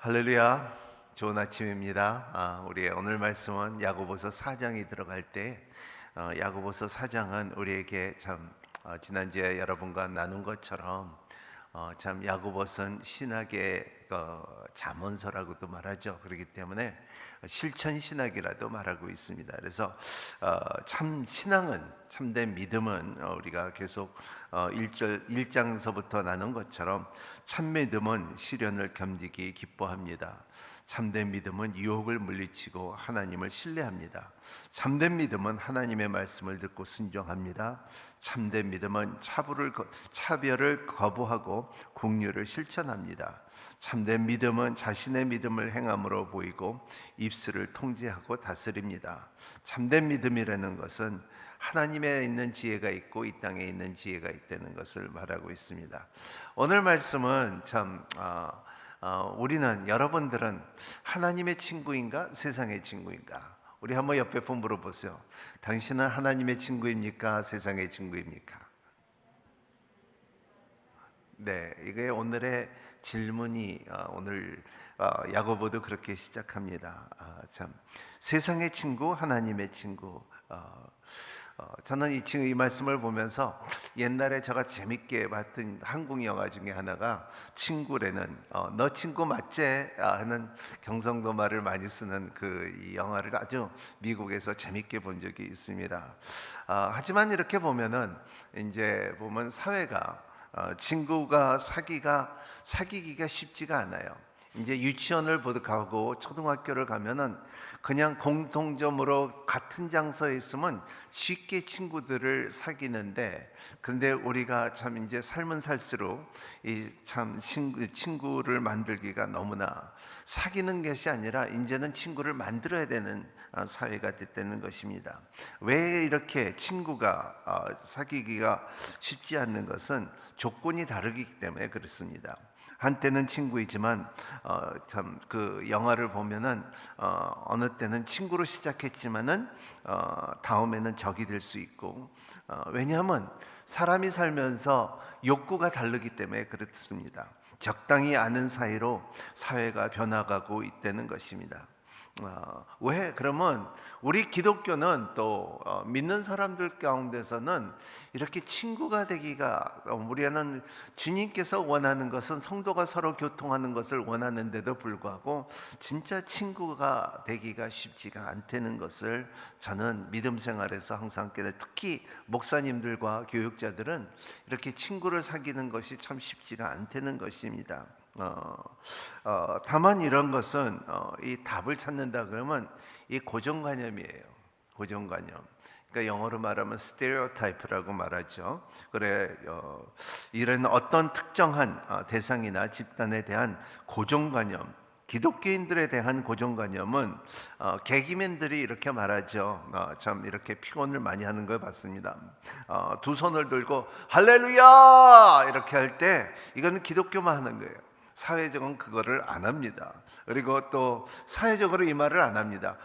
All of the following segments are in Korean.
할렐루야, 좋은 아침입니다. 우리의 오늘 말씀은 야고보서 4장이 들어갈 때 야고보서 4장은 우리에게 참 지난주에 여러분과 나눈 것처럼 참 야고보서는 신학의 잠언서라고도 말하죠. 그렇기 때문에 실천 신학이라도 말하고 있습니다. 그래서 참 신앙은, 참된 믿음은 우리가 계속 1장서부터 나눈 것처럼 참 믿음은 시련을 견디기 기뻐합니다. 참된 믿음은 유혹을 물리치고 하나님을 신뢰합니다. 참된 믿음은 하나님의 말씀을 듣고 순종합니다. 참된 믿음은 차별을 거부하고 긍휼을 실천합니다. 참된 믿음은 자신의 믿음을 행함으로 보이고 입술을 통제하고 다스립니다. 참된 믿음이라는 것은 하나님에 있는 지혜가 있고 이 땅에 있는 지혜가 있다는 것을 말하고 있습니다. 오늘 말씀은 참 우리는, 여러분들은 하나님의 친구인가 세상의 친구인가? 우리 한번 옆에 분 물어보세요. 당신은 하나님의 친구입니까 세상의 친구입니까? 네, 이게 오늘의 질문이 오늘 야고보도 그렇게 시작합니다. 참 세상의 친구, 하나님의 친구. 저는 지금 이 말씀을 보면서 옛날에 제가 재밌게 봤던 한국 영화 중에 하나가 친구라는 너 친구 맞지? 하는 경상도 말을 많이 쓰는 이 영화를 아주 미국에서 재밌게 본 적이 있습니다. 하지만 이렇게 보면은 이제 보면 사회가 친구가 사귀기가 쉽지가 않아요. 이제 유치원을 가고 초등학교를 가면은 그냥 공통점으로 같은 장소에 있으면 쉽게 친구들을 사귀는데, 근데 우리가 참 이제 삶은 살수록 이 참 친구를 만들기가 너무나, 사귀는 것이 아니라 이제는 친구를 만들어야 되는 사회가 됐다는 것입니다. 왜 이렇게 친구가 사귀기가 쉽지 않는 것은 조건이 다르기 때문에 그렇습니다. 한때는 친구이지만 참 그 영화를 보면은 어느 때는 친구로 시작했지만은 다음에는 적이 될 수 있고, 왜냐하면 사람이 살면서 욕구가 다르기 때문에 그렇습니다. 적당히 아는 사이로 사회가 변화가고 있다는 것입니다. 왜? 그러면 우리 기독교는 또 믿는 사람들 가운데서는 이렇게 친구가 되기가, 우리는 주님께서 원하는 것은 성도가 서로 교통하는 것을 원하는데도 불구하고 진짜 친구가 되기가 쉽지가 않다는 것을 저는 믿음 생활에서 항상 깨달아요. 특히 목사님들과 교육자들은 이렇게 친구를 사귀는 것이 참 쉽지가 않다는 것입니다. 다만 이런 것은 이 답을 찾는다 그러면 이 고정관념이에요. 고정관념. 그러니까 영어로 말하면 스테레오타입이라고 말하죠. 그래, 이런 어떤 특정한 대상이나 집단에 대한 고정관념, 기독교인들에 대한 고정관념은 개기맨들이 이렇게 말하죠. 참 이렇게 피곤을 많이 하는 걸 봤습니다. 두 손을 들고 할렐루야 이렇게 할 때 이거는 기독교만 하는 거예요. 사회적은 그거를 안 합니다. 그리고 또 사회적으로 이 말을 안 합니다.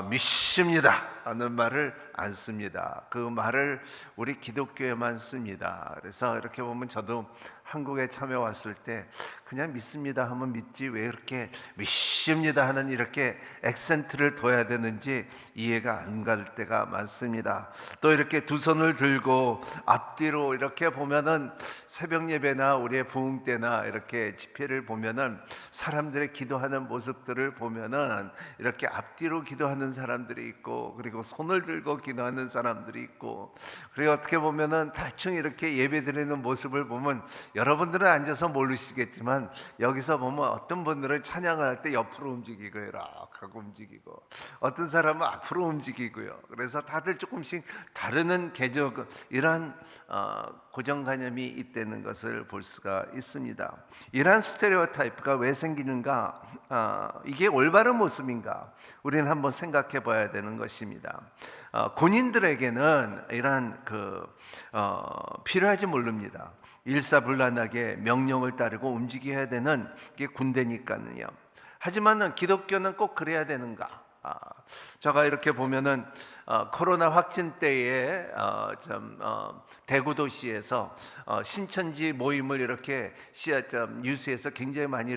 믿습니다 하는 말을 안 씁니다. 그 말을 우리 기독교에만 씁니다. 그래서 이렇게 보면 저도 한국에 처음에 왔을 때 그냥 믿습니다 하면 믿지 왜 이렇게 믿습니다 하는 이렇게 액센트를 둬야 되는지 이해가 안 갈 때가 많습니다. 또 이렇게 두 손을 들고 앞뒤로 이렇게 보면은 새벽 예배나 우리의 부흥 때나 이렇게 집회를 보면은 사람들의 기도하는 모습들을 보면은 이렇게 앞뒤로 기도하는 사람들이 있고, 그리고 손을 들고 기도하는 사람들이 있고, 그리고 어떻게 보면은 대충 이렇게 예배 드리는 모습을 보면 여러분들은 앉아서 모르시겠지만 여기서 보면 어떤 분들은 찬양할 때 옆으로 움직이고 이렇게 하고 움직이고, 어떤 사람은 앞으로 움직이고요. 그래서 다들 조금씩 다르는 이러한 고정관념이 있다는 것을 볼 수가 있습니다. 이러한 스테레오타입가 왜 생기는가? 이게 올바른 모습인가? 우리는 한번 생각해 봐야 되는 것입니다. 군인들에게는 이러한 필요할지 모릅니다. 일사불란하게 명령을 따르고 움직여야 되는 게 군대니까요. 하지만은 기독교는 꼭 그래야 되는가? 제가 이렇게 보면은 코로나 확진 때에 대구 도시에서 신천지 모임을 이렇게 뉴스에서 굉장히 많이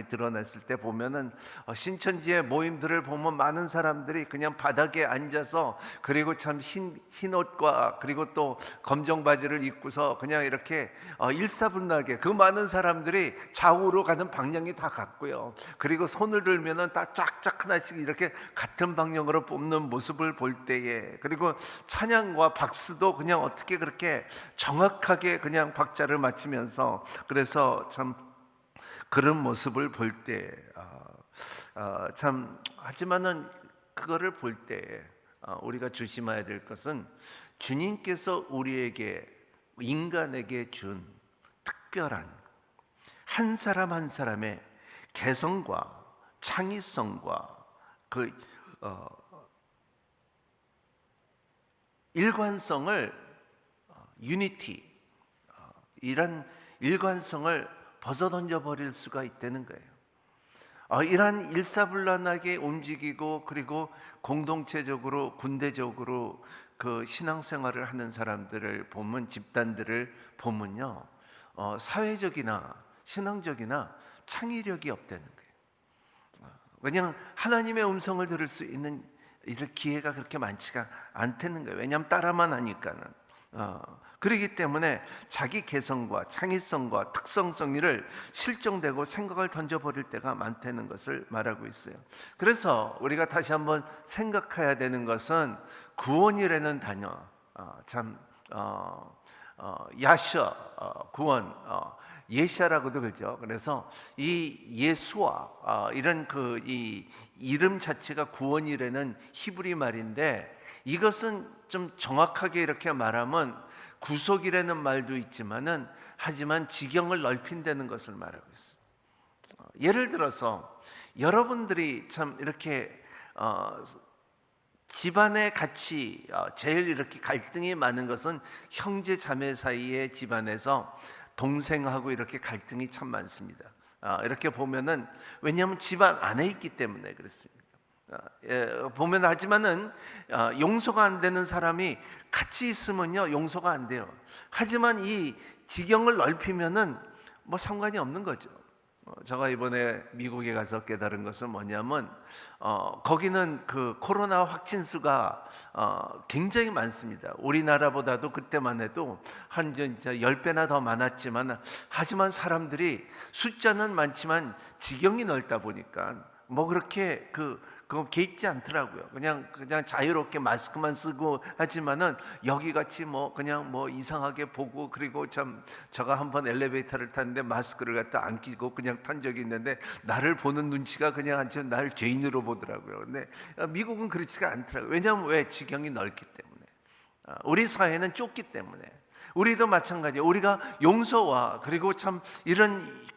드러났을 때 보면은 신천지의 모임들을 보면 많은 사람들이 그냥 바닥에 앉아서, 그리고 참 흰 옷과 그리고 또 검정 바지를 입고서 그냥 이렇게 일사분란하게 그 많은 사람들이 좌우로 가는 방향이 다 같고요. 그리고 손을 들면은 다 쫙쫙 하나씩 이렇게 같은 방향으로 뽑는 모습을 볼 때에, 그리고 찬양과 박수도 그냥 어떻게 그렇게 정확하게 그냥 박자를 맞추면서, 그래서 참 그런 모습을 볼 때 참, 하지만은 그거를 볼 때 우리가 조심해야 될 것은 주님께서 우리에게, 인간에게 준 특별한 한 사람 한 사람의 개성과 창의성과 그 일관성을, 유니티, 이런 일관성을 벗어던져 버릴 수가 있다는 거예요. 이러한 일사불란하게 움직이고 그리고 공동체적으로 군대적으로 그 신앙생활을 하는 사람들을 보면, 집단들을 보면요, 사회적이나 신앙적이나 창의력이 없다는 거예요. 그냥 하나님의 음성을 들을 수 있는 이럴 기회가 그렇게 많지가 않다는 거예요. 왜냐하면 따라만 하니까는. 그렇기 때문에 자기 개성과 창의성과 특성성을 실종되고 생각을 던져버릴 때가 많다는 것을 말하고 있어요. 그래서 우리가 다시 한번 생각해야 되는 것은 구원이라는 단어, 야셔, 구원, 예샤라고도 그러죠. 그래서 이 예수와 이런 이 이름 자체가 구원이라는 히브리 말인데, 이것은 좀 정확하게 이렇게 말하면 구속이라는 말도 있지만은, 하지만 지경을 넓힌다는 것을 말하고 있어요. 예를 들어서 여러분들이 참 이렇게 집안에 같이 제일 이렇게 갈등이 많은 것은 형제 자매 사이의 집안에서 동생하고 이렇게 갈등이 참 많습니다. 이렇게 보면은, 왜냐하면 집안 안에 있기 때문에 그렇습니다. 보면, 하지만은 용서가 안 되는 사람이 같이 있으면요 용서가 안 돼요. 하지만 이 지경을 넓히면은 뭐 상관이 없는 거죠. 제가 이번에 미국에 가서 깨달은 것은 뭐냐면, 거기는 그 코로나 확진 수가 굉장히 많습니다. 우리나라보다도 그때만 해도 한 10배나 더 많았지만, 하지만 사람들이 숫자는 많지만 지경이 넓다 보니까 뭐 그렇게 그거 개의치 않더라고요. 그냥 자유롭게 마스크만 쓰고 하지만은, 여기 같이 뭐 그냥 뭐 이상하게 보고, 그리고 참 제가 한번 엘리베이터를 탔는데 마스크를 갖다 안 끼고 그냥 탄 적이 있는데, 나를 보는 눈치가 그냥 날 죄인으로 보더라고요. 근데 미국은 그렇지가 않더라고요. 왜냐하면 왜? 지경이 넓기 때문에. 우리 사회는 좁기 때문에. 우리도 마찬가지예요. 우리가 용서와 그리고 참 이런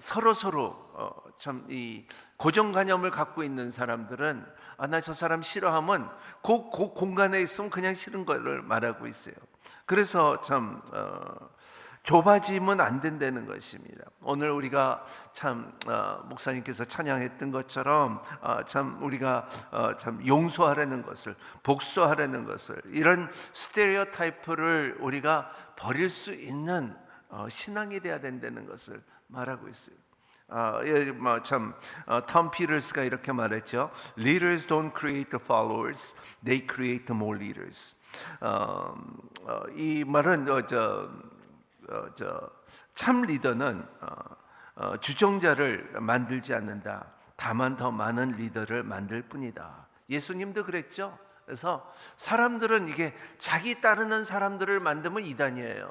서로 참 이 고정관념을 갖고 있는 사람들은, 나 저 사람 싫어하면 그 공간에 있으면 그냥 싫은 거를 말하고 있어요. 그래서 참 좁아지면 안 된다는 것입니다. 오늘 우리가 참 목사님께서 찬양했던 것처럼 참 우리가 참 용서하라는 것을, 복수하라는 것을, 이런 스테레오타이프를 우리가 버릴 수 있는 신앙이 돼야 된다는 것을 말하고 있어요. 톰 피터스가 이렇게 말했죠. Leaders don't create followers, they create more leaders. 이 말은 참 리더는 주종자를 만들지 않는다. 다만 더 많은 리더를 만들 뿐이다. 예수님도 그랬죠. 그래서 사람들은 이게 자기 따르는 사람들을 만들면 이단이에요.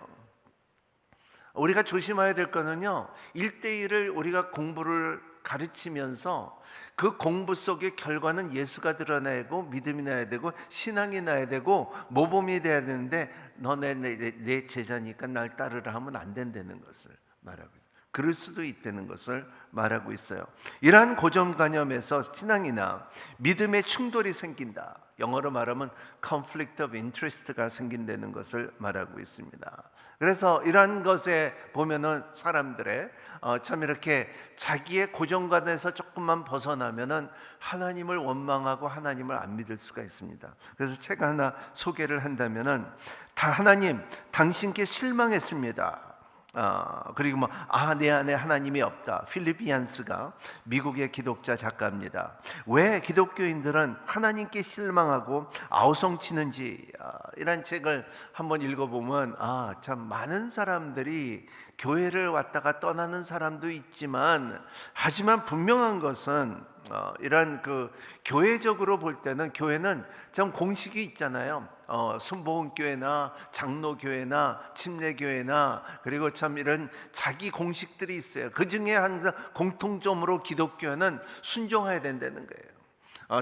우리가 조심해야 될 거는요, 1대1을 우리가 공부를 가르치면서 그 공부 속의 결과는 예수가 드러나고 믿음이 나야 되고 신앙이 나야 되고 모범이 돼야 되는데, 너네 내 제자니까 날 따르라 하면 안 된다는 것을 말하고 있어요. 그럴 수도 있다는 것을 말하고 있어요. 이러한 고정관념에서 신앙이나 믿음의 충돌이 생긴다. 영어로 말하면 conflict of interest가 생긴다는 것을 말하고 있습니다. 그래서 이러한 것에 보면은 사람들의 참 이렇게 자기의 고정관에서 조금만 벗어나면은 하나님을 원망하고 하나님을 안 믿을 수가 있습니다. 그래서 책 하나 소개를 한다면은 다 하나님 당신께 실망했습니다. 그리고 내 안에 하나님이 없다. 필립 얀스가 미국의 기독자 작가입니다. 왜 기독교인들은 하나님께 실망하고 아우성치는지 이런 책을 한번 읽어보면 참 많은 사람들이 교회를 왔다가 떠나는 사람도 있지만, 하지만 분명한 것은 이런 그 교회적으로 볼 때는 교회는 좀 공식이 있잖아요. 순복음교회나 장로교회나 침례교회나 그리고 참 이런 자기 공식들이 있어요. 그 중에 항상 공통점으로 기독교회는 순종해야 된다는 거예요.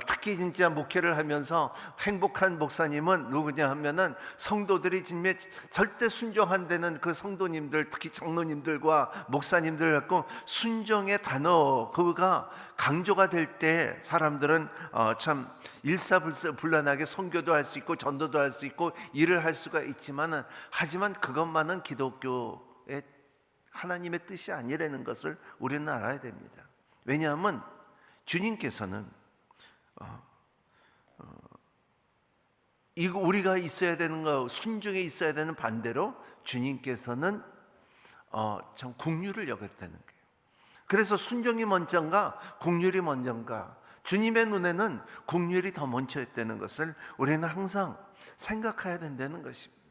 특히 진짜 목회를 하면서 행복한 목사님은 누구냐 하면은 성도들이 진짜 절대 순종한다는 그 성도님들, 특히 장로님들과 목사님들 갖고 순종의 단어 그가 강조가 될 때 사람들은 참 일사불란하게 선교도 할 수 있고 전도도 할 수 있고 일을 할 수가 있지만은, 하지만 그것만은 기독교의 하나님의 뜻이 아니라는 것을 우리는 알아야 됩니다. 왜냐하면 주님께서는 이거 우리가 있어야 되는 거, 순종에 있어야 되는 반대로 주님께서는 참 긍휼을 여겼다는 거예요. 그래서 순종이 먼저인가 긍휼이 먼저인가, 주님의 눈에는 긍휼이 더 먼저였다는 것을 우리는 항상 생각해야 된다는 것입니다.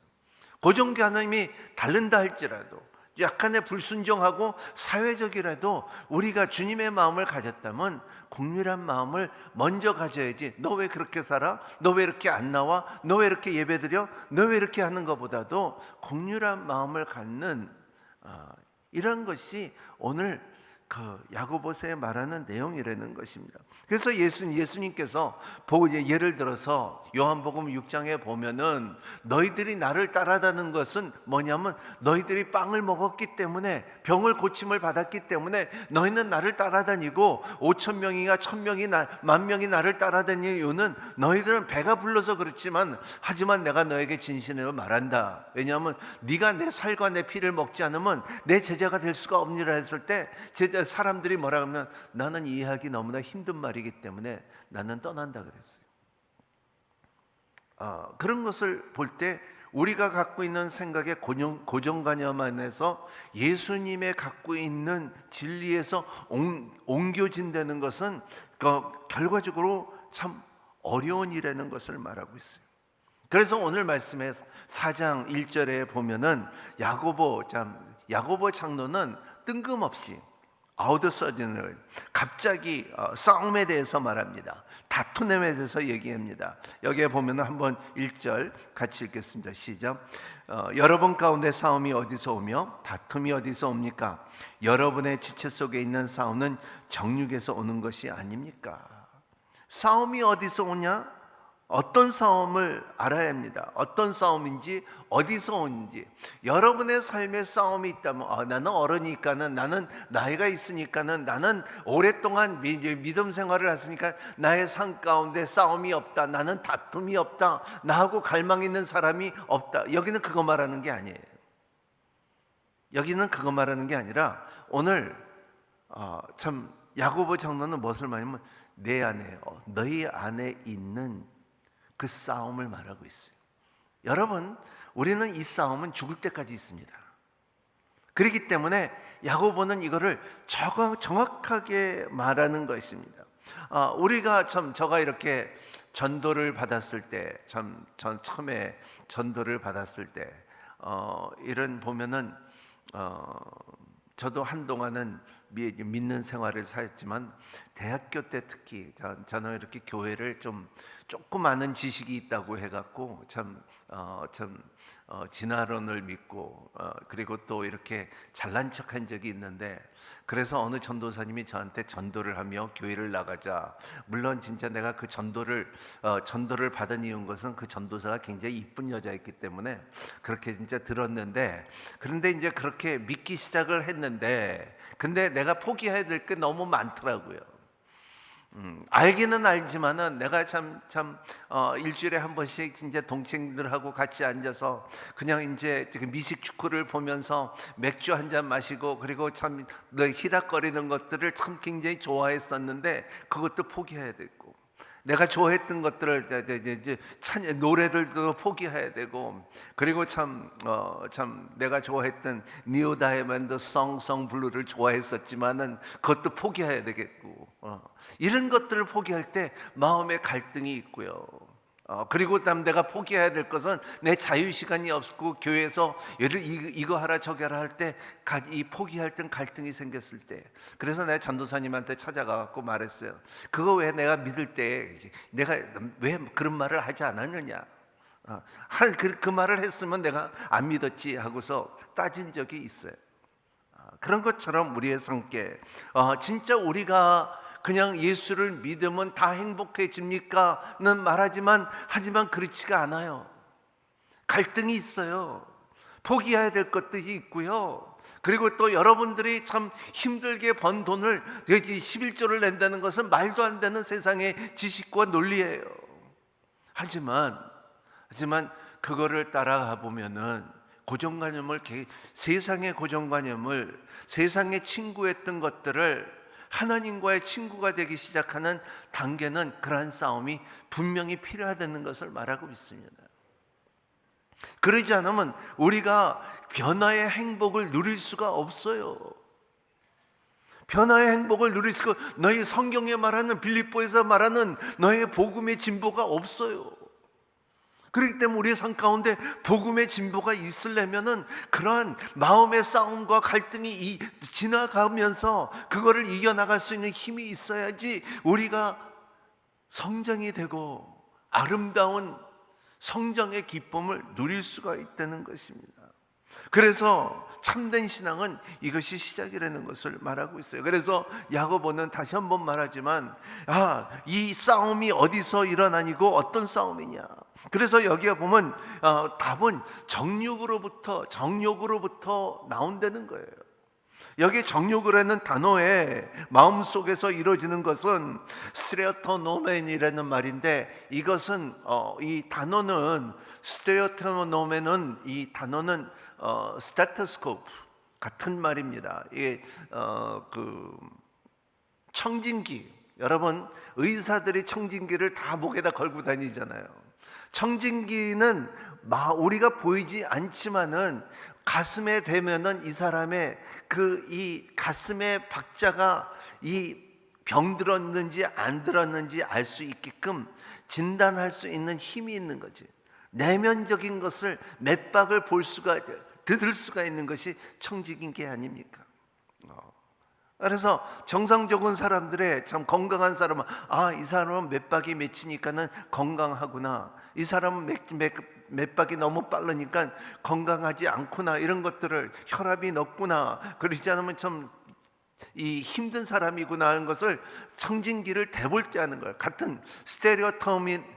고정관념이 다른다 할지라도, 약간의 불순종하고 사회적이라도 우리가 주님의 마음을 가졌다면 긍휼한 마음을 먼저 가져야지. 너 왜 그렇게 살아? 너 왜 이렇게 안 나와? 너 왜 이렇게 예배드려? 너 왜 이렇게 하는 것보다도 긍휼한 마음을 갖는 이런 것이 오늘 그 야고보서에 말하는 내용이라는 것입니다. 그래서 예수님께서 예를 들어서 요한복음 6장에 보면은 너희들이 나를 따라다는 것은 뭐냐면 너희들이 빵을 먹었기 때문에, 병을 고침을 받았기 때문에 너희는 나를 따라다니고 5,000명이나 1,000명이 10,000명이 나를 따라다니는 이유는 너희들은 배가 불러서 그렇지만, 하지만 내가 너에게 진실을 말한다. 왜냐하면 네가 내 살과 내 피를 먹지 않으면 내 제자가 될 수가 없느니라 했을 때 사람들이 뭐라 하면 나는 이해하기 너무나 힘든 말이기 때문에 나는 떠난다 그랬어요. 그런 것을 볼 때 우리가 갖고 있는 생각의 고정관념 안에서 예수님의 갖고 있는 진리에서 옮겨진다는 것은 결과적으로 참 어려운 일이라는 것을 말하고 있어요. 그래서 오늘 말씀의 4장 1절에 보면은 야고보 장로는 뜬금없이 아우더서든을 갑자기 싸움에 대해서 말합니다. 다투냄에 대해서 얘기합니다. 여기에 보면 한번 1절 같이 읽겠습니다. 시작. 여러분 가운데 싸움이 어디서 오며 다툼이 어디서 옵니까? 여러분의 지체 속에 있는 싸움은 정욕에서 오는 것이 아닙니까? 싸움이 어디서 오냐? 어떤 싸움을 알아야 합니다. 어떤 싸움인지, 어디서 오는지. 여러분의 삶에 싸움이 있다면 나는 어르니까는, 나는 나이가 있으니까는, 나는 오랫동안 믿음 생활을 했으니까 나의 삶 가운데 싸움이 없다, 나는 다툼이 없다, 나하고 갈망 있는 사람이 없다. 여기는 그거 말하는 게 아니에요. 여기는 그거 말하는 게 아니라 오늘 참 야고보 장로는 무엇을 말하냐면 내 안에, 너희 안에 있는 그 싸움을 말하고 있어요. 여러분, 우리는 이 싸움은 죽을 때까지 있습니다. 그렇기 때문에 야고보는 이거를 정확하게 말하는 것입니다. 우리가 제가 이렇게 전도를 받았을 때, 전 처음에 전도를 받았을 때, 이런 보면은 저도 한동안은 믿는 생활을 살았지만 대학교 때 특히 저는 이렇게 교회를 조금 아는 지식이 있다고 해갖고 진화론을 믿고 그리고 또 이렇게 잘난 척한 적이 있는데, 그래서 어느 전도사님이 저한테 전도를 하며 교회를 나가자. 물론 진짜 내가 그 전도를 받은 이유인 것은 그 전도사가 굉장히 이쁜 여자였기 때문에 그렇게 진짜 들었는데, 그런데 이제 그렇게 믿기 시작을 했는데, 근데 내가 포기해야 될 게 너무 많더라고요. 알기는 알지만은 내가 일주일에 한 번씩 이제 동생들하고 같이 앉아서 그냥 이제 미식 축구를 보면서 맥주 한 잔 마시고, 그리고 참 희닥거리는 것들을 참 굉장히 좋아했었는데 그것도 포기해야 되고, 내가 좋아했던 것들을 이제 노래들도 포기해야 되고, 그리고 참 내가 좋아했던 니오 다이아몬드 성 블루를 좋아했었지만은 그것도 포기해야 되겠고, 이런 것들을 포기할 때 마음에 갈등이 있고요. 그리고 내가 포기해야 될 것은 내 자유 시간이 없고, 교회에서 이거 하라 저거 하라 할 때 이 포기할 땐 갈등이 생겼을 때, 그래서 내가 전도사님한테 찾아가고 말했어요. 그거 왜 내가 믿을 때 내가 왜 그런 말을 하지 않았느냐, 그 말을 했으면 내가 안 믿었지 하고서 따진 적이 있어요. 그런 것처럼 우리의 성격, 진짜 우리가 그냥 예수를 믿으면 다 행복해집니까?는 말하지만 그렇지가 않아요. 갈등이 있어요. 포기해야 될 것들이 있고요. 그리고 또 여러분들이 참 힘들게 번 돈을 11조를 낸다는 것은 말도 안 되는 세상의 지식과 논리예요. 하지만 그거를 따라가 보면은 세상의 고정관념을, 세상의 친구했던 것들을 하나님과의 친구가 되기 시작하는 단계는, 그러한 싸움이 분명히 필요하다는 것을 말하고 있습니다. 그러지 않으면 우리가 변화의 행복을 누릴 수가 없어요. 변화의 행복을 누릴 수가, 너희 성경에 말하는, 빌립보에서 말하는 너의 복음의 진보가 없어요. 그렇기 때문에 우리의 삶 가운데 복음의 진보가 있으려면은 그러한 마음의 싸움과 갈등이 지나가면서 그거를 이겨나갈 수 있는 힘이 있어야지 우리가 성장이 되고 아름다운 성장의 기쁨을 누릴 수가 있다는 것입니다. 그래서 참된 신앙은 이것이 시작이라는 것을 말하고 있어요. 그래서 야고보는 다시 한번 말하지만, 이 싸움이 어디서 일어나니고 어떤 싸움이냐. 그래서 여기에 보면 답은 정욕으로부터 나온다는 거예요. 여기 정욕이라는 단어의 마음속에서 이루어지는 것은 스테레오토노멘이라는 말인데, 이것은 이 단어는 스테레오토노멘은 이 단어는 스테토스코프 같은 말입니다. 이게 그 청진기, 여러분 의사들이 청진기를 다 목에다 걸고 다니잖아요. 청진기는 우리가 보이지 않지만은 가슴에 대면은 이 사람의 이 가슴의 박자가 이 병들었는지 안 들었는지 알 수 있게끔 진단할 수 있는 힘이 있는 거지. 내면적인 것을 맥박을 들을 수가 있는 것이 청진기 아닙니까? 그래서 정상적인 사람들의 참 건강한 사람은, 이 사람은 맥박이 맺히니까는 건강하구나, 이 사람은 맥박이 너무 빠르니까 건강하지 않구나, 이런 것들을, 혈압이 높구나, 그러지 않으면 참 이 힘든 사람이구나 하는 것을 청진기를 대볼 때 하는 거예요. 같은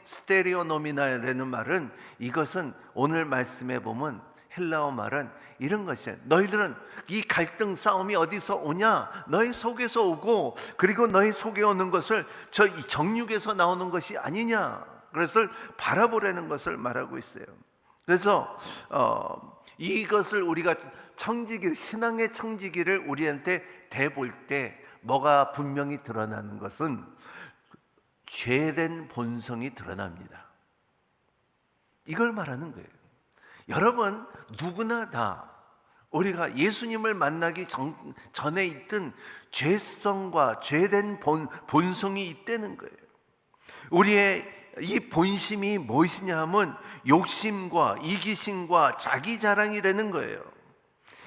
스테레오노미나라는 말은, 이것은 오늘 말씀에 보면 헬라어 말은 이런 것이에요. 너희들은 이 갈등 싸움이 어디서 오냐? 너희 속에서 오고, 그리고 너희 속에 오는 것을 저 정육에서 나오는 것이 아니냐? 그것을 바라보라는 것을 말하고 있어요. 그래서 이것을 우리가 신앙의 청지기를 우리한테 대볼 때 뭐가 분명히 드러나는 것은 죄된 본성이 드러납니다. 이걸 말하는 거예요. 여러분, 누구나 다 우리가 예수님을 만나기 전에 있던 죄성과 죄된 본성이 있다는 거예요. 우리의 이 본심이 무엇이냐 하면 욕심과 이기심과 자기 자랑이라는 거예요.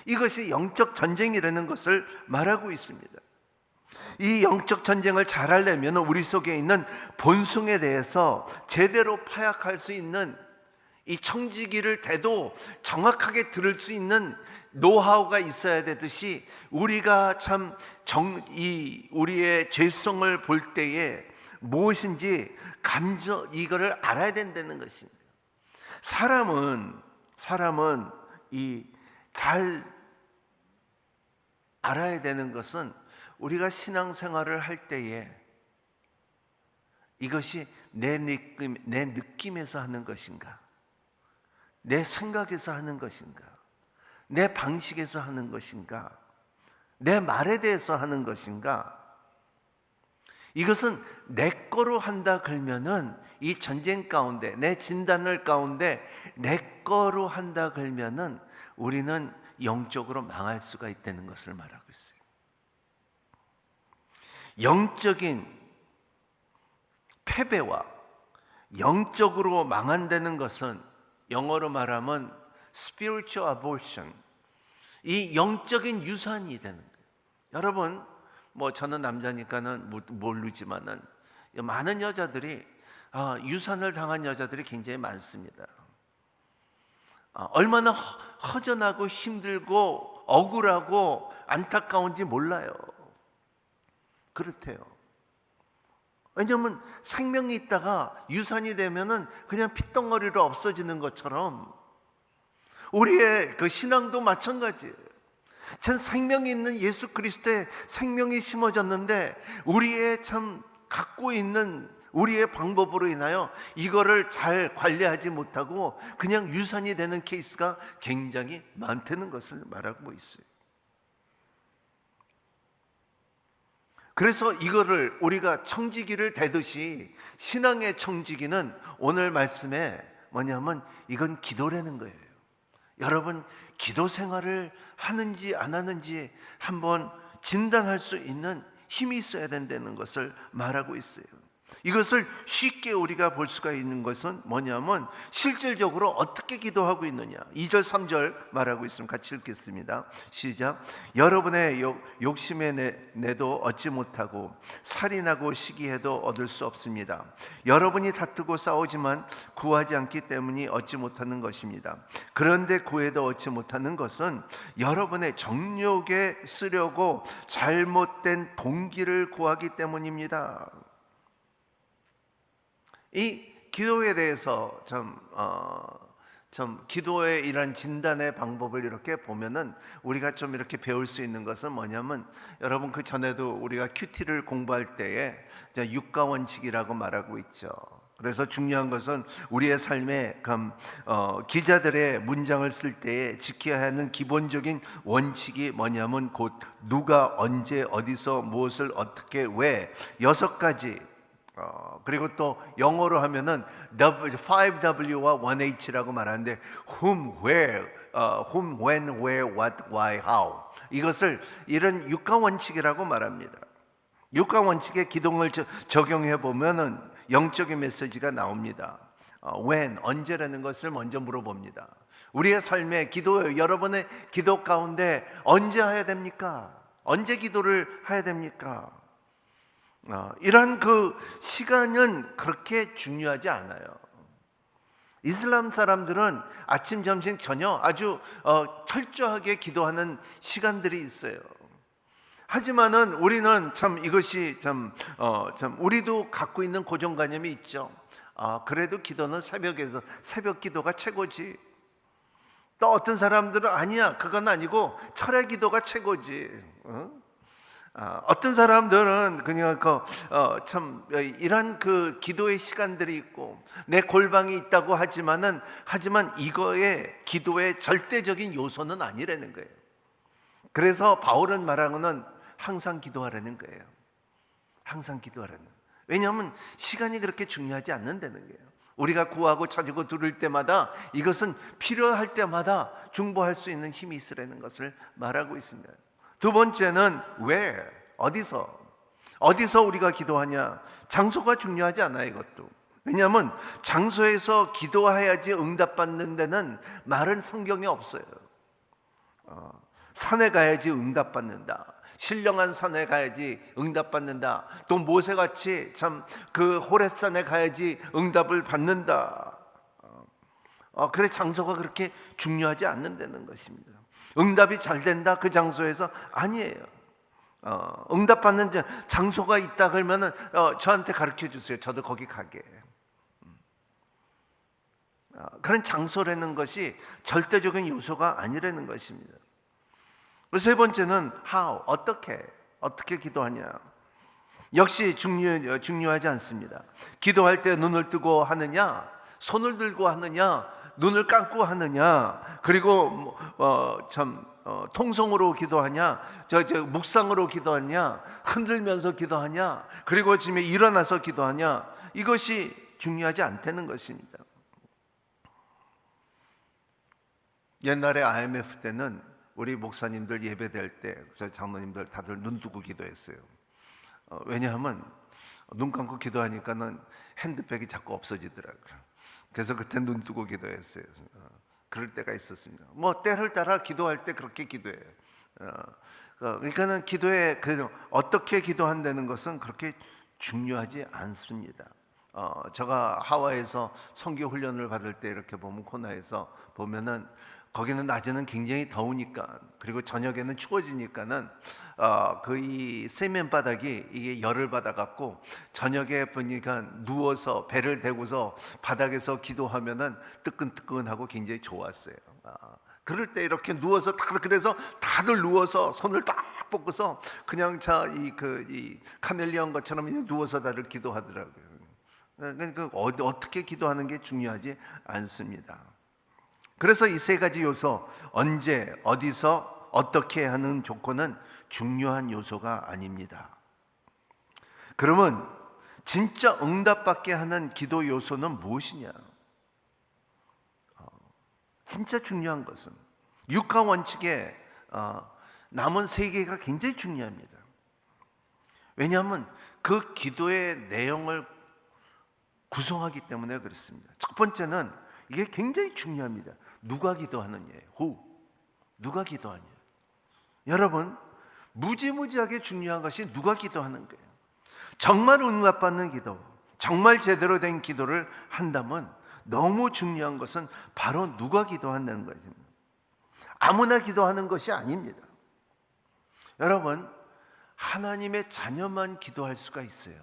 이것이 영적 전쟁이라는 것을 말하고 있습니다. 이 영적 전쟁을 잘하려면 우리 속에 있는 본성에 대해서 제대로 파악할 수 있는, 이 청지기를 대도 정확하게 들을 수 있는 노하우가 있어야 되듯이, 우리가 우리의 죄성을 볼 때에 무엇인지 이거를 알아야 된다는 것입니다. 사람은 잘 알아야 되는 것은, 우리가 신앙생활을 할 때에 이것이 내 느낌에서 하는 것인가? 내 생각에서 하는 것인가? 내 방식에서 하는 것인가? 내 말에 대해서 하는 것인가? 이것은 내 거로 한다 그러면은 이 전쟁 가운데, 내 진단을 가운데 내 거로 한다 그러면은 우리는 영적으로 망할 수가 있다는 것을 말하고 있어요. 영적인 패배와 영적으로 망한다는 것은 영어로 말하면 spiritual abortion, 이 영적인 유산이 되는 거예요. 여러분, 뭐 저는 남자니까는 모르지만은 많은 여자들이 유산을 당한 여자들이 굉장히 많습니다. 얼마나 허전하고 힘들고 억울하고 안타까운지 몰라요. 그렇대요. 왜냐하면 생명이 있다가 유산이 되면은 그냥 핏덩어리로 없어지는 것처럼 우리의 그 신앙도 마찬가지예요. 전 생명이 있는 예수 그리스도의 생명이 심어졌는데 우리의 참 갖고 있는 우리의 방법으로 인하여 이거를 잘 관리하지 못하고 그냥 유산이 되는 케이스가 굉장히 많다는 것을 말하고 있어요. 그래서 이거를 우리가 청지기를 대듯이 신앙의 청지기는 오늘 말씀에 뭐냐면 이건 기도라는 거예요. 여러분, 기도 생활을 하는지 안 하는지 한번 진단할 수 있는 힘이 있어야 된다는 것을 말하고 있어요. 이것을 쉽게 우리가 볼 수가 있는 것은 뭐냐면 실질적으로 어떻게 기도하고 있느냐. 2절 3절 말하고 있으면 같이 읽겠습니다. 시작. 여러분의 욕심에 내도 얻지 못하고 살인하고 시기해도 얻을 수 없습니다. 여러분이 다투고 싸우지만 구하지 않기 때문에 얻지 못하는 것입니다. 그런데 구해도 얻지 못하는 것은 여러분의 정욕에 쓰려고 잘못된 동기를 구하기 때문입니다. 이 기도에 대해서 좀 기도의 이런 진단의 방법을 이렇게 보면은 우리가 좀 이렇게 배울 수 있는 것은 뭐냐면 여러분 그 전에도 우리가 큐티를 공부할 때에 육가 원칙이라고 말하고 있죠. 그래서 중요한 것은 우리의 삶에 기자들의 문장을 쓸 때에 지켜야 하는 기본적인 원칙이 뭐냐면 곧 누가 언제 어디서 무엇을 어떻게 왜 6가지 그리고 또 영어로 하면은 5W와 1H라고 말하는데 whom, where, whom, when, where, what, why, how 이것을 이런 육가 원칙이라고 말합니다. 육가 원칙의 기동을 적용해 보면은 영적인 메시지가 나옵니다. when, 언제라는 것을 먼저 물어봅니다. 우리의 삶의 기도, 여러분의 기도 가운데 언제 해야 됩니까? 언제 기도를 해야 됩니까? 이런 그 시간은 그렇게 중요하지 않아요. 이슬람 사람들은 아침, 점심, 저녁 아주 철저하게 기도하는 시간들이 있어요. 하지만은 우리는 참 이것이 참 우리도 갖고 있는 고정관념이 있죠. 그래도 기도는 새벽에서 새벽 기도가 최고지. 또 어떤 사람들은 아니야, 그건 아니고 철야 기도가 최고지. 어떤 사람들은 그냥 참 이런 그 기도의 시간들이 있고 내 골방이 있다고 하지만 이거의 기도의 절대적인 요소는 아니라는 거예요. 그래서 바울은 말하고는 항상 기도하라는 거예요. 항상 기도하라는. 왜냐하면 시간이 그렇게 중요하지 않는다는 거예요. 우리가 구하고 찾고 들을 때마다 이것은 필요할 때마다 중보할 수 있는 힘이 있으라는 것을 말하고 있습니다. 두 번째는 where, 어디서 우리가 기도하냐. 장소가 중요하지 않아요. 이것도. 왜냐하면 장소에서 기도해야지 응답받는 데는 말은 성경에 없어요. 산에 가야지 응답받는다. 신령한 산에 가야지 응답받는다. 또 모세같이 참 그 호렙산에 가야지 응답을 받는다. 그래 장소가 그렇게 중요하지 않는다는 것입니다. 응답이 잘 된다 그 장소에서 아니에요. 응답받는 장소가 있다 그러면은 저한테 가르쳐 주세요. 저도 거기 가게. 그런 장소라는 것이 절대적인 요소가 아니라는 것입니다. 세 번째는 how, 어떻게 기도하냐. 역시 중요하지 않습니다. 기도할 때 눈을 뜨고 하느냐, 손을 들고 하느냐, 눈을 감고 하느냐, 그리고 통성으로 기도하냐, 묵상으로 기도하냐, 흔들면서 기도하냐, 그리고 지금 일어나서 기도하냐, 이것이 중요하지 않다는 것입니다. 옛날에 IMF 때는 우리 목사님들 예배될 때 저희 장로님들 다들 눈 뜨고 기도했어요. 왜냐하면 눈 감고 기도하니까는 핸드백이 자꾸 없어지더라고요. 그래서 그때 눈 뜨고 기도했어요. 그럴 때가 있었습니다. 뭐 때를 따라 기도할 때 그렇게 기도해요. 그러니까는 기도에 어떻게 기도한다는 것은 그렇게 중요하지 않습니다. 제가 하와이에서 선교 훈련을 받을 때 이렇게 보면 코나에서 보면은 거기는 낮에는 굉장히 더우니까, 그리고 저녁에는 추워지니까는 이 세면 바닥이 이게 열을 받아 갖고 저녁에 보니까 누워서 배를 대고서 바닥에서 기도하면은 뜨끈뜨끈하고 굉장히 좋았어요. 그럴 때 이렇게 누워서 그래서 다들 누워서 손을 딱 뻗고서 그냥 이 카멜리온 것처럼 누워서 다들 기도하더라고요. 그러니까 어떻게 기도하는 게 중요하지 않습니다. 그래서 이 세 가지 요소, 언제, 어디서, 어떻게 하는 조건은 중요한 요소가 아닙니다. 그러면 진짜 응답받게 하는 기도 요소는 무엇이냐? 진짜 중요한 것은 육하 원칙에 남은 세 개가 굉장히 중요합니다. 왜냐하면 그 기도의 내용을 구성하기 때문에 그렇습니다. 첫 번째는 이게 굉장히 중요합니다. 누가 기도하느냐예요. 누가 기도하냐. 여러분, 무지무지하게 중요한 것이 누가 기도하는 거예요. 정말 응답받는 기도, 정말 제대로 된 기도를 한다면 너무 중요한 것은 바로 누가 기도한다는 것입니다. 아무나 기도하는 것이 아닙니다. 여러분, 하나님의 자녀만 기도할 수가 있어요.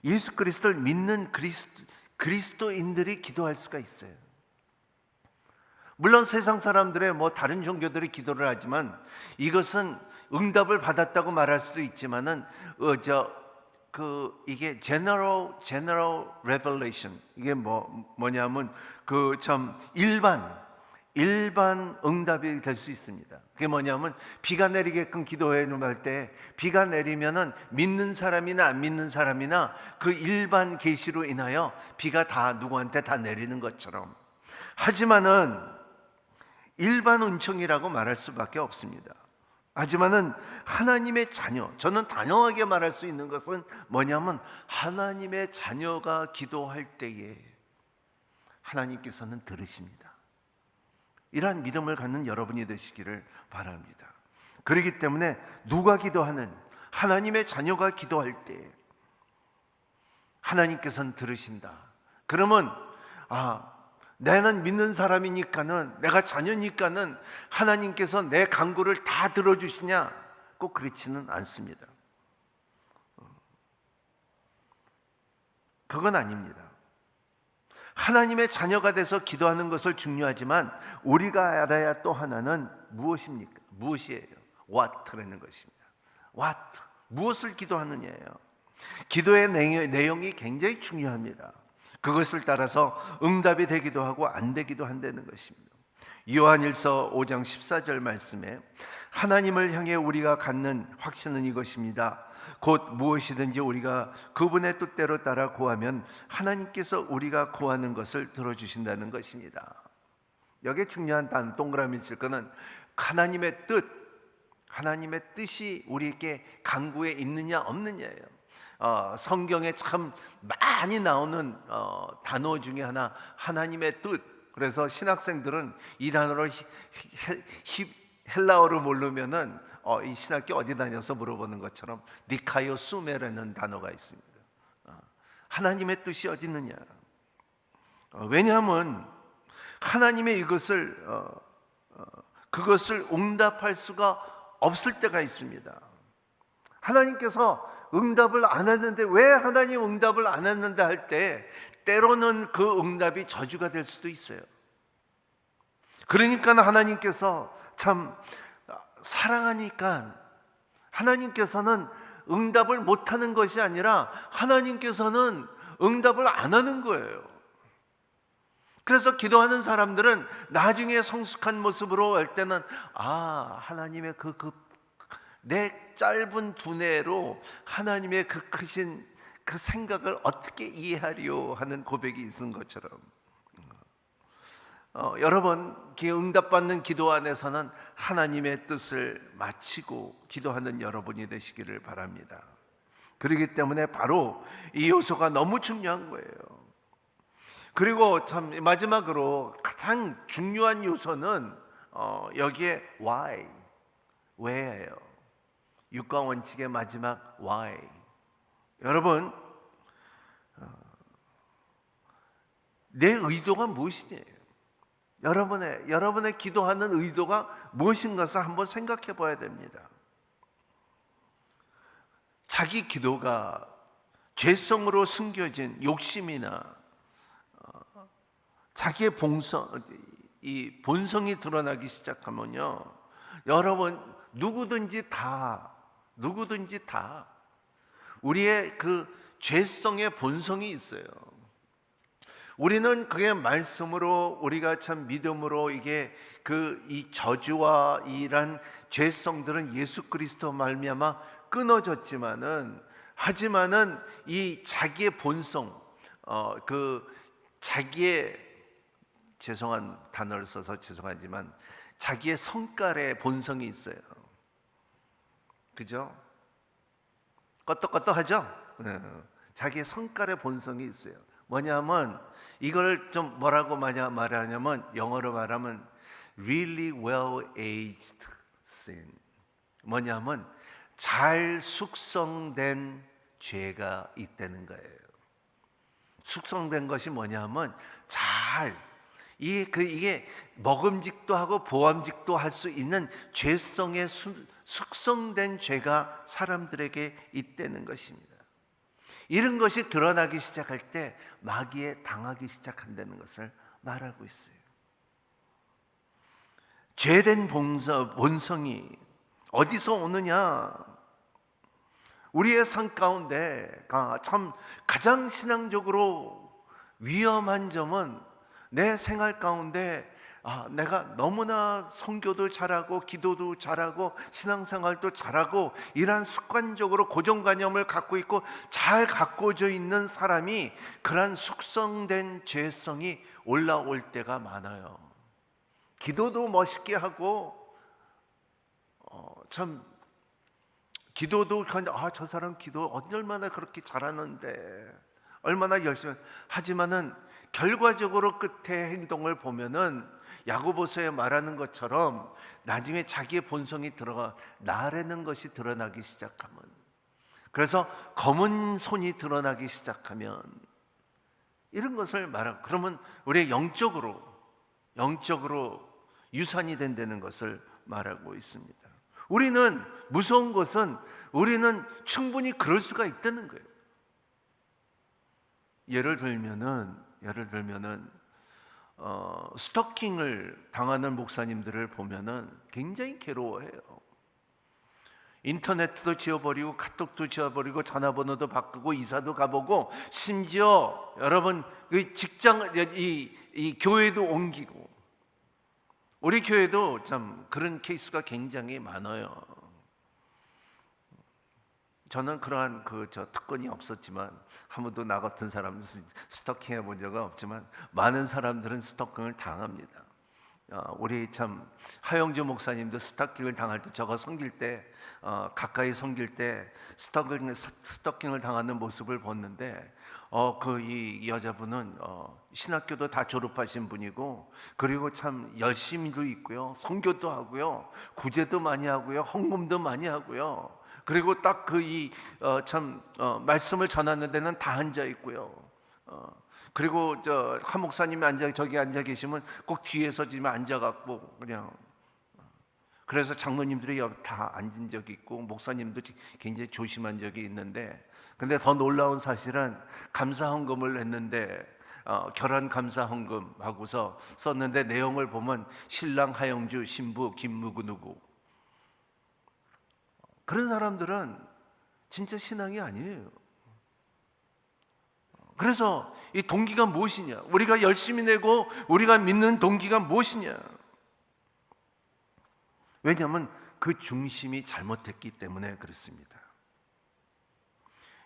예수 그리스도를 믿는 그리스도인들이 기도할 수가 있어요. 물론 세상 사람들의 다른 종교들이 기도를 하지만 이것은 응답을 받았다고 말할 수도 있지만은 이게 general revelation, 이게 뭐냐면 일반 응답이 될 수 있습니다. 그게 뭐냐면 비가 내리게끔 기도해 놓을 때 비가 내리면은 믿는 사람이나 안 믿는 사람이나 그 일반 계시로 인하여 비가 다 누구한테 다 내리는 것처럼, 하지만은 일반 은총이라고 말할 수밖에 없습니다. 하지만은 하나님의 자녀, 저는 단호하게 말할 수 있는 것은 뭐냐면 하나님의 자녀가 기도할 때에 하나님께서는 들으십니다. 이러한 믿음을 갖는 여러분이 되시기를 바랍니다. 그렇기 때문에 누가 기도하는, 하나님의 자녀가 기도할 때 하나님께서는 들으신다. 그러면 나는 믿는 사람이니까는, 내가 자녀니까는 하나님께서 내 간구를 다 들어주시냐? 꼭 그렇지는 않습니다. 그건 아닙니다. 하나님의 자녀가 돼서 기도하는 것을 중요하지만 우리가 알아야 또 하나는 무엇입니까? 무엇이에요? What라는 것입니다. What, 무엇을 기도하느냐예요. 기도의 내용이 굉장히 중요합니다. 그것을 따라서 응답이 되기도 하고 안 되기도 한다는 것입니다. 요한일서 5장 14절 말씀에 하나님을 향해 우리가 갖는 확신은 이것입니다. 곧 무엇이든지 우리가 그분의 뜻대로 따라 구하면 하나님께서 우리가 구하는 것을 들어주신다는 것입니다. 여기에 중요한 단 동그라미 칠 거는 하나님의 뜻이 우리에게 간구에 있느냐 없느냐예요. 성경에 참 많이 나오는 단어 중에 하나, 하나님의 뜻. 그래서 신학생들은 이 단어를 헬라어로 모르면은 이 신학교 어디 다녀서 물어보는 것처럼 니카요 수메라는 단어가 있습니다. 하나님의 뜻이 어디 있느냐? 왜냐하면 하나님의 이것을 그것을 응답할 수가 없을 때가 있습니다. 하나님께서 응답을 안 했는데, 왜 하나님 응답을 안 했는데 할 때 때로는 그 응답이 저주가 될 수도 있어요. 그러니까 하나님께서 참 사랑하니까 하나님께서는 응답을 못하는 것이 아니라 하나님께서는 응답을 안 하는 거예요. 그래서 기도하는 사람들은 나중에 성숙한 모습으로 할 때는 하나님의 내 짧은 두뇌로 하나님의 그 크신 그 생각을 어떻게 이해하리요 하는 고백이 있는 것처럼 여러분 응답받는 기도 안에서는 하나님의 뜻을 마치고 기도하는 여러분이 되시기를 바랍니다. 그렇기 때문에 바로 이 요소가 너무 중요한 거예요. 그리고 참 마지막으로 가장 중요한 요소는 여기에 why, 왜예요. 육과 원칙의 마지막 why. 여러분 내 의도가 무엇이냐? 여러분의 기도하는 의도가 무엇인가를 한번 생각해 봐야 됩니다. 자기 기도가 죄성으로 숨겨진 욕심이나 자기의 본성이 드러나기 시작하면요, 여러분 누구든지 다 우리의 그 죄성의 본성이 있어요. 우리는 그의 말씀으로 우리가 참 믿음으로 이 저주와 이런 죄성들은 예수 그리스도 말미암아 하지만은 이 자기의 본성, 자기의 죄송한 단어를 써서 죄송하지만 자기의 성깔의 본성이 있어요. 그죠? 껐떡껐떡하죠? 자기의 성깔의 본성이 있어요. 뭐냐면 이걸 좀 뭐라고 말하냐면 영어로 말하면 really well aged sin. 뭐냐면 잘 숙성된 죄가 있다는 거예요. 숙성된 것이 뭐냐면 이게 먹음직도 하고 보암직도 할 수 있는 죄성의 숙성된 죄가 사람들에게 있다는 것입니다. 이런 것이 드러나기 시작할 때 마귀에 당하기 시작한다는 것을 말하고 있어요. 죄된 본성이 어디서 오느냐? 우리의 삶 가운데 참 가장 신앙적으로 위험한 점은 내 생활 가운데 내가 너무나 선교도 잘하고 기도도 잘하고 신앙생활도 잘하고 이러한 습관적으로 고정관념을 갖고 있고 잘 가꿔져 있는 사람이 그러한 숙성된 죄성이 올라올 때가 많아요. 기도도 멋있게 하고 참 기도도 저 사람 기도 얼마나 그렇게 잘하는데 얼마나 열심히 하지만은 결과적으로 끝에 행동을 보면은 야고보서에 말하는 것처럼 나중에 자기의 본성이 들어가 나라는 것이 드러나기 시작하면, 그래서 검은 손이 드러나기 시작하면 이런 것을 말하고, 그러면 우리의 영적으로 유산이 된다는 것을 말하고 있습니다. 우리는 무서운 것은 우리는 충분히 그럴 수가 있다는 거예요. 예를 들면은 스토킹을 당하는 목사님들을 보면은 굉장히 괴로워해요. 인터넷도 지워버리고 카톡도 지워버리고 전화번호도 바꾸고 이사도 가보고 심지어 여러분 직장 이 교회도 옮기고, 우리 교회도 참 그런 케이스가 굉장히 많아요. 저는 그러한 특권이 없었지만 한 번도 나 같은 사람은 스토킹 해본 적은 없지만 많은 사람들은 스토킹을 당합니다. 우리 참 하영주 목사님도 스토킹을 당할 때, 저가 섬길 때 가까이 섬길 때 스토킹을 당하는 모습을 봤는데 이 여자분은 신학교도 다 졸업하신 분이고, 그리고 참 열심히도 있고요, 선교도 하고요, 구제도 많이 하고요, 헌금도 많이 하고요. 그리고 딱 말씀을 전하는 데는 다 앉아 있고요. 그리고 한 목사님이 저기 앉아 계시면 꼭 뒤에서 지금 앉아갖고 그냥, 그래서 장로님들이 다 앉은 적이 있고 목사님도 굉장히 조심한 적이 있는데, 근데 더 놀라운 사실은 감사헌금을 했는데 결혼 감사헌금 하고서 썼는데 내용을 보면 신랑 하영주, 신부 김누구 누구. 그런 사람들은 진짜 신앙이 아니에요. 그래서 이 동기가 무엇이냐? 우리가 열심히 내고 우리가 믿는 동기가 무엇이냐? 왜냐하면 그 중심이 잘못됐기 때문에 그렇습니다.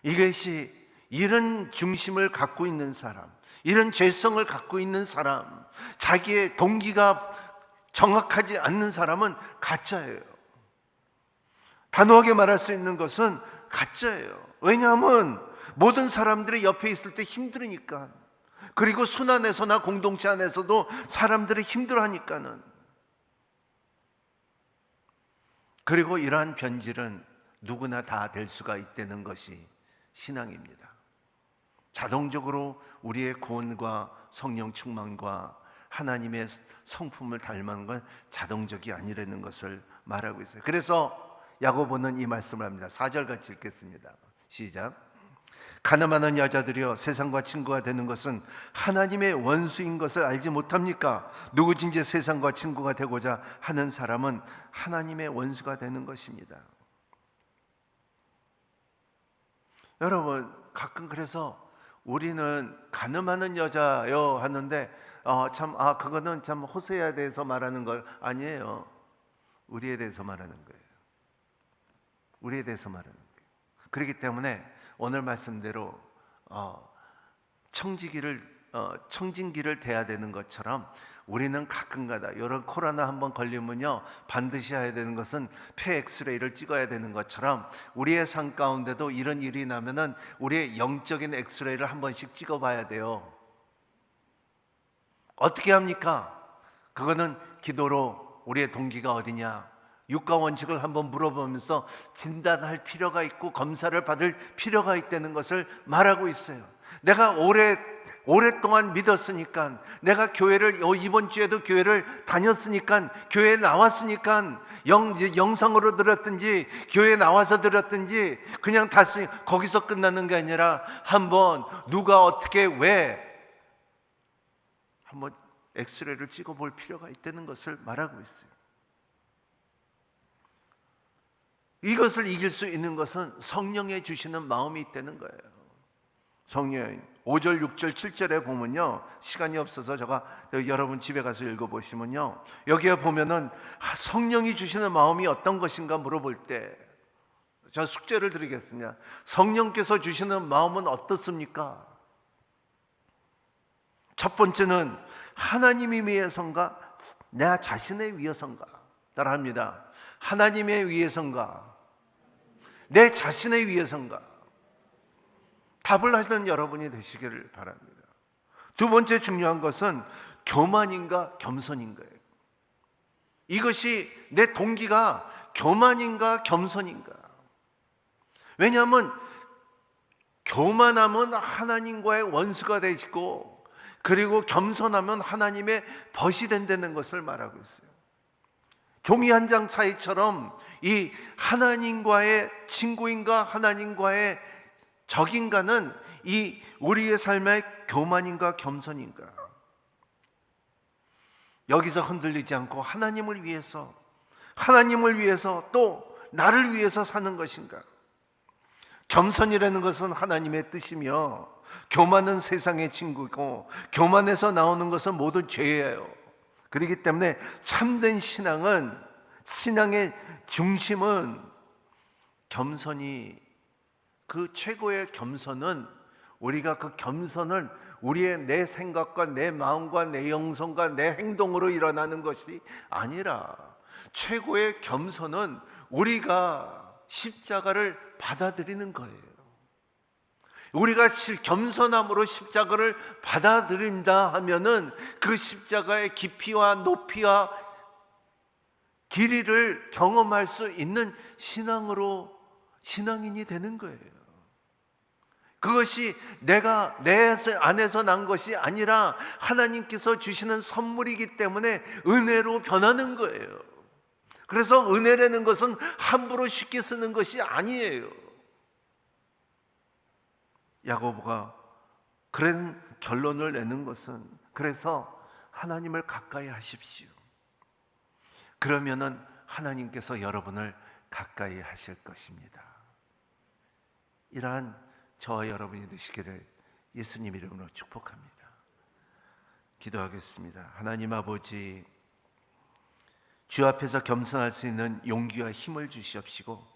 이것이 이런 중심을 갖고 있는 사람, 이런 죄성을 갖고 있는 사람, 자기의 동기가 정확하지 않는 사람은 가짜예요. 단호하게 말할 수 있는 것은 가짜예요. 왜냐하면 모든 사람들이 옆에 있을 때 힘들으니까, 그리고 순환에서나 공동체 안에서도 사람들이 힘들어하니까는. 그리고 이러한 변질은 누구나 다 될 수가 있다는 것이 신앙입니다. 자동적으로 우리의 구원과 성령 충만과 하나님의 성품을 닮은 건 자동적이 아니라는 것을 말하고 있어요. 그래서 야고보는 이 말씀을 합니다. 4절 같이 읽겠습니다. 시작. 가늠하는 여자들이여, 세상과 친구가 되는 것은 하나님의 원수인 것을 알지 못합니까? 누구든지 세상과 친구가 되고자 하는 사람은 하나님의 원수가 되는 것입니다. 여러분, 가끔 그래서 우리는 가늠하는 여자요 하는데 그거는 참 호세아에 대해서 말하는 걸 아니에요. 우리에 대해서 말하는 거예요. 우리에 대해서 말하는 거예요. 그렇기 때문에 오늘 말씀대로 청진기를 대야 되는 것처럼 우리는 가끔가다 이런 코로나 한번 걸리면요 반드시 해야 되는 것은 폐 엑스레이를 찍어야 되는 것처럼 우리의 삶 가운데도 이런 일이 나면은 우리의 영적인 엑스레이를 한 번씩 찍어봐야 돼요. 어떻게 합니까? 그거는 기도로 우리의 동기가 어디냐, 육가 원칙을 한번 물어보면서 진단할 필요가 있고 검사를 받을 필요가 있다는 것을 말하고 있어요. 내가 오랫동안 믿었으니까, 내가 교회를 이번 주에도 교회를 다녔으니까, 교회에 나왔으니까, 영상으로 들었든지 교회에 나와서 들었든지 그냥 거기서 끝나는 게 아니라 한번 누가 어떻게 왜 한번 엑스레이를 찍어볼 필요가 있다는 것을 말하고 있어요. 이것을 이길 수 있는 것은 성령의 주시는 마음이 있다는 거예요. 성령 5절, 6절, 7절에 보면요, 시간이 없어서 제가 여러분 집에 가서 읽어보시면요, 여기에 보면은 성령이 주시는 마음이 어떤 것인가 물어볼 때 저 숙제를 드리겠습니다. 성령께서 주시는 마음은 어떻습니까? 첫 번째는 하나님이 위해서인가, 내 자신의 위해서인가? 따라합니다. 하나님의 위해서인가, 내 자신의 위해서인가? 답을 하시는 여러분이 되시기를 바랍니다. 두 번째 중요한 것은 교만인가 겸손인가예요. 이것이 내 동기가 교만인가 겸손인가? 왜냐하면 교만하면 하나님과의 원수가 되시고, 그리고 겸손하면 하나님의 벗이 된다는 것을 말하고 있어요. 종이 한 장 차이처럼 이 하나님과의 친구인가 하나님과의 적인가는 이 우리의 삶의 교만인가 겸손인가? 여기서 흔들리지 않고 하나님을 위해서 또 나를 위해서 사는 것인가? 겸손이라는 것은 하나님의 뜻이며, 교만은 세상의 친구고, 교만에서 나오는 것은 모두 죄예요. 그렇기 때문에 참된 신앙의 중심은 겸손이, 그 최고의 겸손은 우리가 그 겸손을 우리의 내 생각과 내 마음과 내 영성과 내 행동으로 일어나는 것이 아니라, 최고의 겸손은 우리가 십자가를 받아들이는 거예요. 우리가 겸손함으로 십자가를 받아들인다 하면은 그 십자가의 깊이와 높이와 길이를 경험할 수 있는 신앙인이 되는 거예요. 그것이 내가 내 안에서 난 것이 아니라 하나님께서 주시는 선물이기 때문에 은혜로 변하는 거예요. 그래서 은혜라는 것은 함부로 쉽게 쓰는 것이 아니에요. 야고보가 그런 결론을 내는 것은, 그래서 하나님을 가까이 하십시오. 그러면은 하나님께서 여러분을 가까이 하실 것입니다. 이러한 저와 여러분이 되시기를 예수님 이름으로 축복합니다. 기도하겠습니다. 하나님 아버지, 주 앞에서 겸손할 수 있는 용기와 힘을 주시옵시고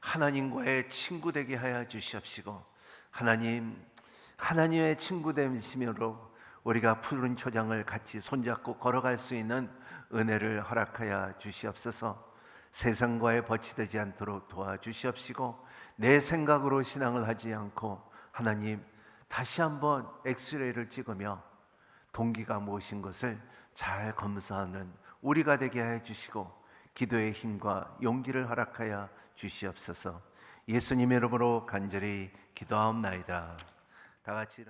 하나님과의 친구 되게 하여 주시옵시고 하나님의 친구 되심으로 우리가 푸른 초장을 같이 손잡고 걸어갈 수 있는 은혜를 허락하여 주시옵소서. 세상과의 버치되지 않도록 도와주시옵시고 내 생각으로 신앙을 하지 않고 하나님 다시 한번 엑스레이를 찍으며 동기가 무엇인 것을 잘 검사하는 우리가 되게 해 주시고 기도의 힘과 용기를 허락하여 주시옵소서. 예수님의 이름으로 간절히 기도하옵나이다. 다 같이